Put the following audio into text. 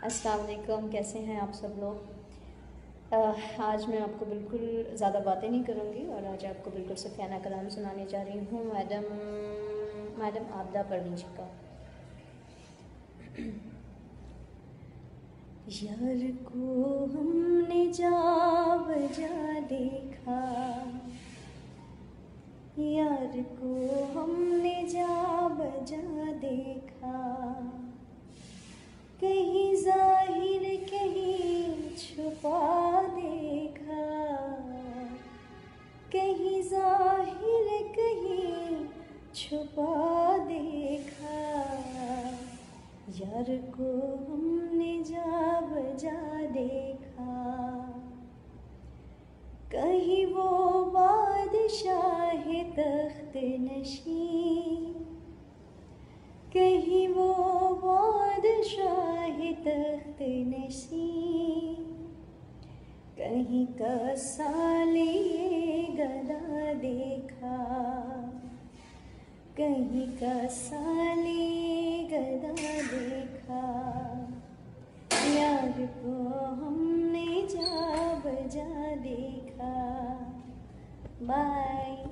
अस्सलाम वालेकुम, कैसे हैं आप सब लोग। आज मैं आपको बिल्कुल ज़्यादा बातें नहीं करूँगी और आज आपको बिल्कुल सफ़ियाना कलाम सुनाने जा रही हूँ मैडम आबदा परवीन का। यार को हमने जा बजा देखा, यार को हमने जा बजा देखा, कहीं जाहिर कहीं छुपा देखा, कहीं जाहिर कहीं छुपा देखा। यार को हमने जा बजा देखा, कहीं वो बादशाह तख्त नशीं, कहीं वो बादशाह तख्त नशीं, कहीं का साले गदा देखा, कहीं का साले गदा देखा। यार को हमने जा बजा देखा। बाय।